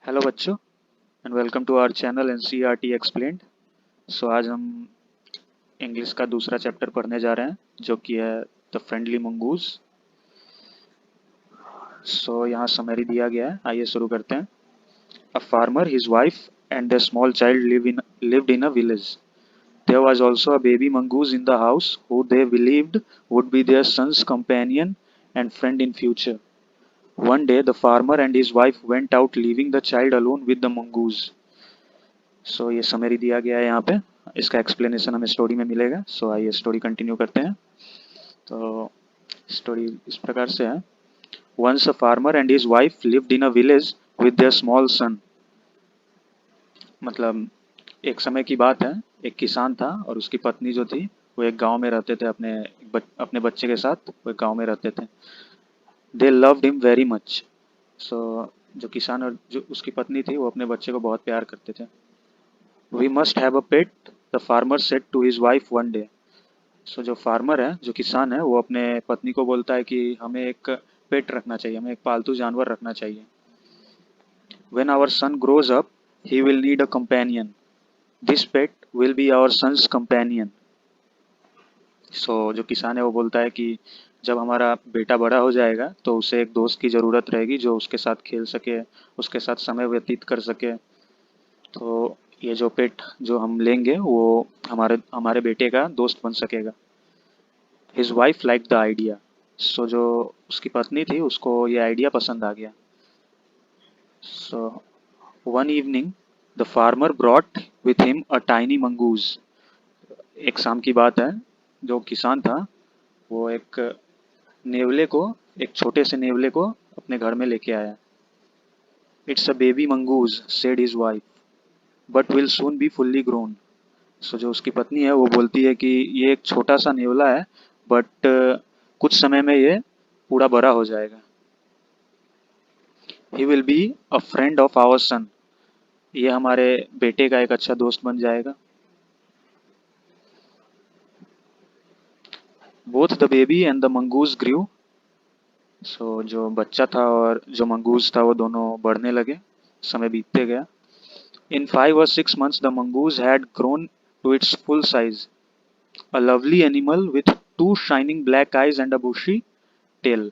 Hello बच्चों and welcome to our channel NCERT explained. So आज हम इंग्लिश का दूसरा चैप्टर पढ़ने जा रहे हैं जो कि है द फ्रेंडली मंगूज। सो यहाँ समरी दिया गया है, आइए शुरू करते हैं। A farmer, his wife and the small child lived in a village. There was also a baby mongoose in the house who they believed would be their son's companion and friend in future. One day the farmer and his wife went out, leaving the child alone with the mongoose. ये summary दिया गया है यहाँ पे। इसका explanation हमें story में मिलेगा। आइए स्टोरी कंटिन्यू करते हैं। तो स्टोरी इस प्रकार से है। Once a farmer and his wife lived in a village with their small son. मतलब एक समय की बात है, एक किसान था और उसकी पत्नी जो थी वो एक गांव में रहते थे, अपने बच्चे के साथ वो एक गांव में रहते थे। They loved him very much. So जो किसान और जो उसकी पत्नी थी वो अपने बच्चे को बहुत प्यार करते थे। We must have a pet, the farmer said to his wife one day. जो फार्मर है, जो किसान है, वो अपने पत्नी को बोलता है कि हमें एक पेट रखना चाहिए, हमें एक पालतू जानवर रखना चाहिए। When our son grows up, he will need a companion. This pet will be our son's companion. जो किसान है वो बोलता है कि जब हमारा बेटा बड़ा हो जाएगा तो उसे एक दोस्त की ज़रूरत रहेगी जो उसके साथ खेल सके, उसके साथ समय व्यतीत कर सके। तो ये जो पेट जो हम लेंगे वो हमारे हमारे बेटे का दोस्त बन सकेगा। His wife like the idea. जो उसकी पत्नी थी उसको ये आइडिया पसंद आ गया। So one evening the farmer brought with him a tiny mongoose. एक शाम की बात है, जो किसान था वो नेवले को एक छोटे से नेवले को अपने घर में लेके आया। It's a baby mongoose said his wife, but will soon be fully grown. जो उसकी पत्नी है वो बोलती है कि ये एक छोटा सा नेवला है, बट कुछ समय में ये पूरा बड़ा हो जाएगा। He will be a friend of our son. ये हमारे बेटे का एक अच्छा दोस्त बन जाएगा। Both the baby and the mongoose grieve. जो बच्चा था और जो मंगूज था वो दोनों बढ़ने लगे, समय बीतते गया। In 5 or 6 months the mongoose had grown to its full size, a lovely animal with two shining black eyes and a bushy tail.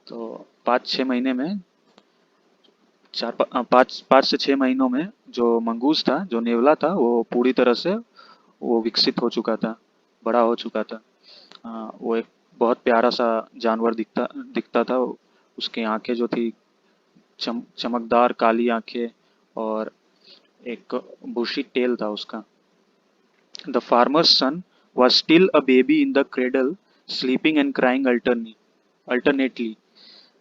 5-6 महीने में, 5 से 6 महीनों में जो मंगूज था, जो नेवला था, वो पूरी तरह से वो विकसित हो चुका था, बड़ा हो चुका था। वो एक बहुत प्यारा सा जानवर दिखता दिखता था। उसकी आंखें जो थी चमकदार काली आंखें और एक बुशी टेल था उसका। The farmer's son was still a baby in the cradle, sleeping and crying alternately.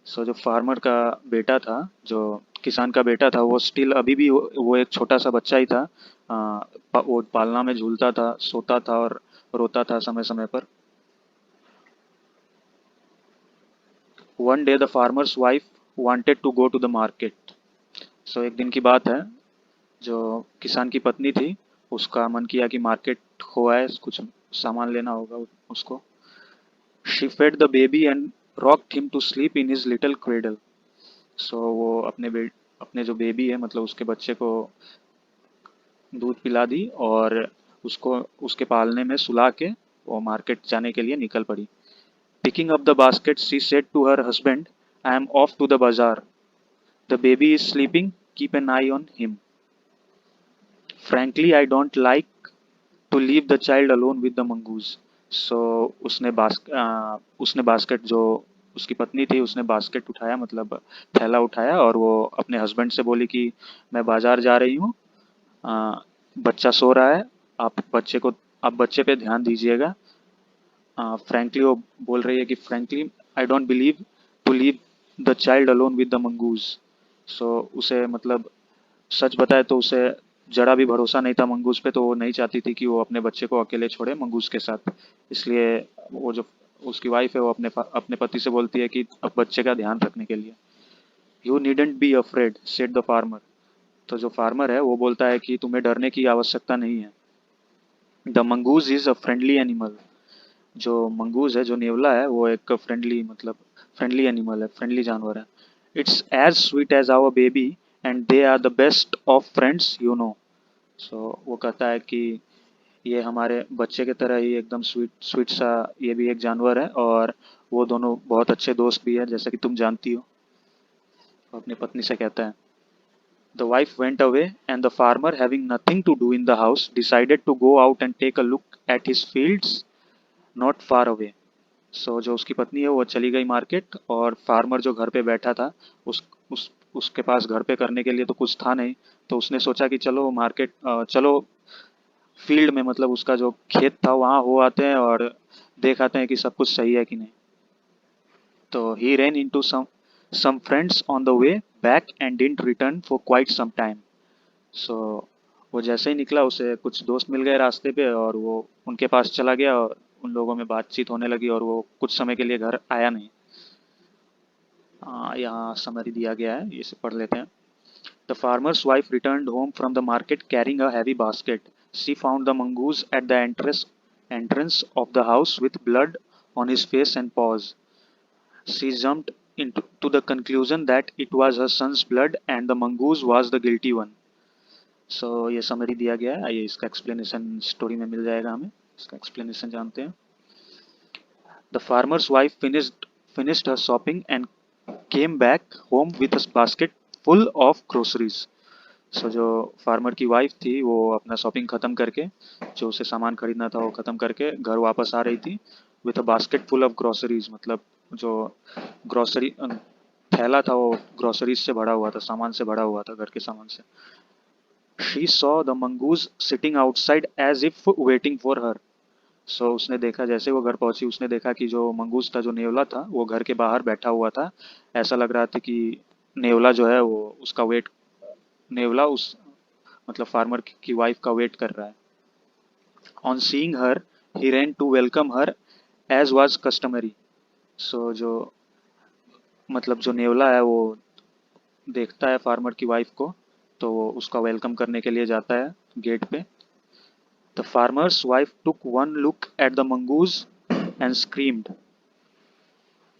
जो फार्मर का बेटा था, जो किसान का बेटा था, वो स्टिल अभी भी वो एक छोटा सा बच्चा ही था। वो पालना में झूलता था, सोता था और रोता था समय समय पर। One day the farmer's wife wanted to go to the market. एक दिन की बात है, जो किसान की पत्नी थी उसका मन किया कि मार्केट हो आए, कुछ सामान लेना होगा उसको। She fed the baby and rocked him to sleep in his little cradle. वो अपने जो बेबी है, मतलब उसके बच्चे को दूध पिला दी और उसको उसके पालने में सुला के वो मार्केट जाने के लिए निकल पड़ी। Picking up the basket she said to her husband, I am off to the bazaar, the baby is sleeping, keep an eye on him. Frankly I don't like to leave the child alone with the mongoose. So उसने basket, जो उसकी पत्नी थी, उसने basket उठाया, मतलब थैला उठाया और वो अपने हस्बैंड से बोली कि मैं बाजार जा रही हूँ, बच्चा सो रहा है, आप बच्चे पे ध्यान दीजिएगा। फ्रैंकली वो बोल रही है कि frankly I don't believe to leave the child alone with the mongoose. उसे मतलब सच बताए तो उसे जरा भी भरोसा नहीं था मंगूस पे, तो वो नहीं चाहती थी कि वो अपने बच्चे को अकेले छोड़े मंगूस के साथ। इसलिए वो जो उसकी वाइफ है वो अपने पति से बोलती है कि अब बच्चे का ध्यान रखने के लिए। You needn't be afraid said the farmer. जो फार्मर है वो बोलता है कि तुम्हें डरने की आवश्यकता नहीं है। The mongoose is a friendly animal. जो मंगूज है, जो नेवला है, वो एक फ्रेंडली, मतलब फ्रेंडली एनिमल है, फ्रेंडली जानवर है। It's as sweet as our baby and they are the best of friends you know. So वो कहता है कि ये हमारे बच्चे की तरह ही एकदम स्वीट स्वीट सा ये भी एक जानवर है, और वो दोनों बहुत अच्छे दोस्त भी है जैसा कि तुम जानती हो। वो अपनी पत्नी से कहता है। The wife went away, and the farmer, having nothing to do in the house, decided to go out and take a look at his fields not far away. So जो उसकी पत्नी है वो चली गई मार्केट, और फार्मर जो घर पे बैठा था उस उसके पास घर पे करने के लिए तो कुछ था नहीं। तो उसने सोचा कि चलो मार्केट चलो फील्ड में, मतलब उसका जो खेत था वहाँ हो आते हैं और देख आते हैं कि सब कुछ सही है कि नहीं। तो he ran into some friends on the way back and didn't return for quite some time. सो वो जैसे ही निकला उसे कुछ दोस्त मिल गए रास्ते पे, और वो उनके पास चला गया और उन लोगों में बातचीत होने लगी, और वो कुछ समय के लिए घर आया नहीं। यहाँ समरी दिया गया है, इसे पढ़ लेते हैं। The farmer's wife returned home from the market carrying a heavy basket. She found the mongoose at the entrance of the house with blood on his face and paws. She jumped into to the conclusion that it was her son's blood and the mongoose was the guilty one. ये summary दिया गया है, आइए इसका explanation story में मिल जाएगा हमें। इसका एक्सप्लेनेशन जानते हैं। The farmer's wife finished her shopping and came back home with a basket full of groceries. जो फार्मर की वाइफ थी वो अपना शॉपिंग खत्म करके, जो उसे सामान खरीदना था वो खत्म करके घर वापस आ रही थी with a basket full of groceries, मतलब जो ग्रोसरी थैला था वो ग्रोसरीज से भरा हुआ था, सामान से भरा हुआ था, घर के सामान से। She saw the mongoose sitting outside as if waiting for her. उसने देखा, जैसे वो घर पहुंची उसने देखा कि जो मंगूस था, जो नेवला था, वो घर के बाहर बैठा हुआ था। ऐसा लग रहा था कि नेवला जो है वो उसका वेट, नेवला उस मतलब फार्मर की वाइफ का वेट कर रहा है। On seeing her he ran to welcome her as was customary. जो मतलब जो नेवला है वो देखता है फार्मर की वाइफ को, तो वो उसका वेलकम करने के लिए जाता है गेट पे। The farmer's wife took one look at the mongoose and screamed.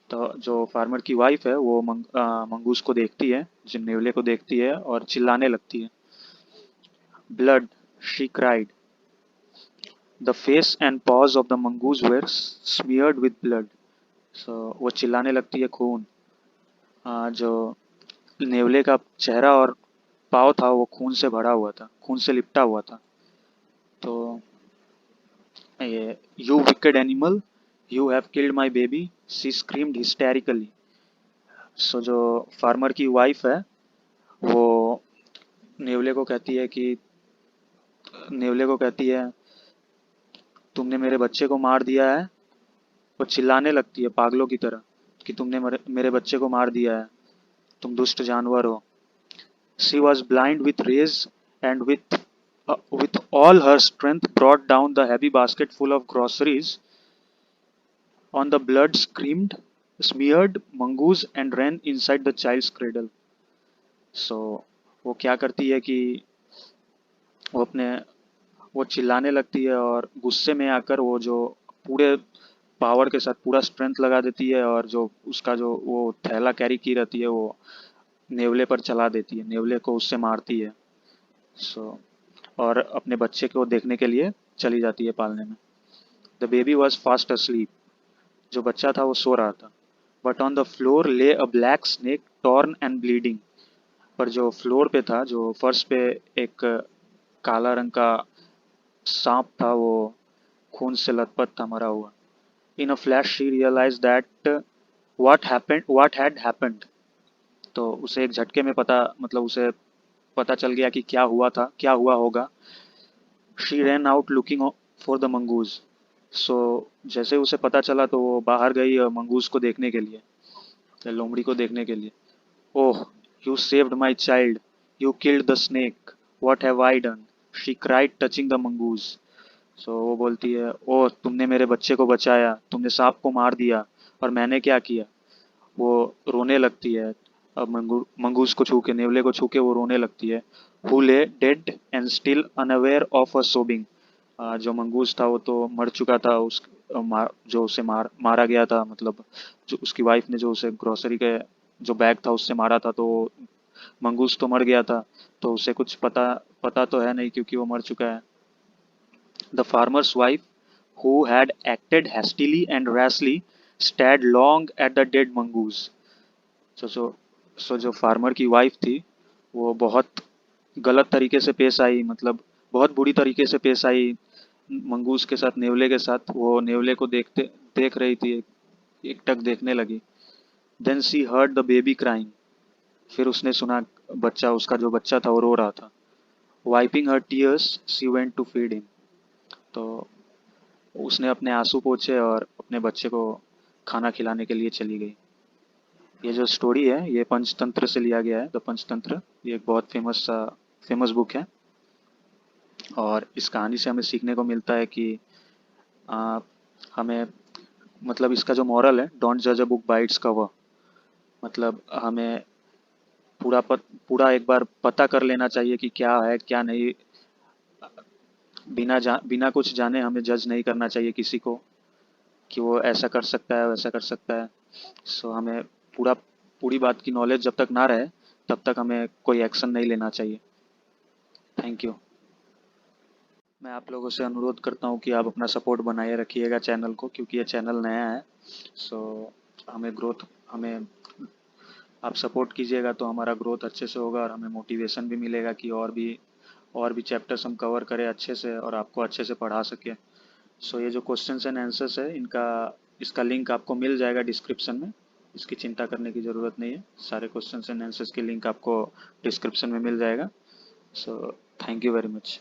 तो जो फार्मर की वाइफ है वो मंगूस को देखती है, जिन नेवले को देखती है और चिल्लाने लगती है। Blood, she cried. The face and paws of the mongoose were smeared with blood. वो चिल्लाने लगती है खून। जो नेवले का चेहरा और पाँव था वो खून से भरा हुआ था, खून से लिपटा हुआ था। तो ये "You wicked animal, you have killed my baby," she screamed hysterically. जो फार्मर की वाइफ है वो नेवले को कहती है कि नेवले को कहती है तुमने मेरे बच्चे को मार दिया है। वो चिल्लाने लगती है पागलों की तरह कि तुमने मेरे बच्चे को मार दिया है, तुम दुष्ट जानवर हो। She was blind with rage and with all her strength brought down the heavy basket full of groceries on the blood screamed smeared mongoose and ran inside the child's cradle. सो वो क्या करती है कि वो अपने वो चिल्लाने लगती है और गुस्से में आकर वो जो पूरे पावर के साथ पूरा स्ट्रेंथ लगा देती है, और जो उसका जो वो थैला कैरी की रहती है वो नेवले पर चला देती है, नेवले को उससे मारती है। और अपने बच्चे को देखने के लिए चली जाती है पालने में। The baby was fast asleep. जो बच्चा था वो सो रहा था। बट ऑन द फ्लोर ले अ black snake torn and bleeding. पर जो फ्लोर पे था, जो फर्श पे एक काला रंग का सांप था, वो खून से लथपथ था, मरा हुआ। In a flash she realise that what had happened. तो उसे एक झटके में पता, मतलब उसे पता चल गया कि क्या हुआ था, क्या हुआ होगा। She ran out looking for the mongoose. So जैसे उसे पता चला तो वो बाहर गई मंगूज को देखने के लिए, या लोमड़ी को देखने के लिए। Oh, you saved my child, you killed the snake, what have I done, she cried touching the mongoose. वो बोलती है, ओह तुमने मेरे बच्चे को बचाया, तुमने सांप को मार दिया, और मैंने क्या किया। वो रोने लगती है। अब मंगूस को छू के, नेवले को छू के वो रोने लगती है। हु ले dead and still unaware of a सोबिंग। जो मंगूस था वो तो मर चुका था, जो उसे मारा गया था, मतलब जो उसकी वाइफ ने जो उसे ग्रोसरी के जो बैग था उससे मारा था, तो मंगूस तो मर गया था, तो उसे कुछ पता पता तो है नहीं क्योंकि वो मर चुका है। The farmer's wife who had acted hastily and rashly stared long at the dead mongoose। सो जो जो फार्मर की वाइफ थी वो बहुत गलत तरीके से पेश आई, मतलब बहुत बुरी तरीके से पेश आई मंगूस के साथ, नेवले के साथ। वो नेवले को देख रही थी, एकटक देखने लगी। Then she heard the baby crying. फिर उसने सुना बच्चा, उसका जो बच्चा था वो रो रहा था। Wiping her tears she went to feed him. तो उसने अपने आंसू पोंछे और अपने बच्चे को खाना खिलाने के लिए चली गई। ये जो स्टोरी है ये पंचतंत्र से लिया गया है, द पंचतंत्र। ये एक बहुत फेमस बुक है, और इस कहानी से हमें सीखने को मिलता है कि आ, हमें, मतलब इसका जो मॉरल है, डोंट जज a book by its cover. मतलब हमें पूरा एक बार पता कर लेना चाहिए कि क्या है क्या नहीं। बिना कुछ जाने हमें जज नहीं करना चाहिए किसी को कि वो ऐसा कर सकता है वैसा कर सकता है। सो हमें पूरा पूरी बात की नॉलेज जब तक ना रहे तब तक हमें कोई एक्शन नहीं लेना चाहिए। Thank you. मैं आप लोगों से अनुरोध करता हूँ कि आप अपना सपोर्ट बनाए रखिएगा चैनल को, क्योंकि ये चैनल नया है। सो हमें आप सपोर्ट कीजिएगा तो हमारा ग्रोथ अच्छे से होगा, और हमें मोटिवेशन भी मिलेगा कि और भी चैप्टर्स हम कवर करें अच्छे से और आपको अच्छे से पढ़ा सकें। सो ये जो क्वेश्चंस एंड आंसर्स है इनका इसका लिंक आपको मिल जाएगा डिस्क्रिप्शन में। इसकी चिंता करने की ज़रूरत नहीं है, सारे क्वेश्चंस एंड आंसर्स के लिंक आपको डिस्क्रिप्शन में मिल जाएगा। So thank you very much.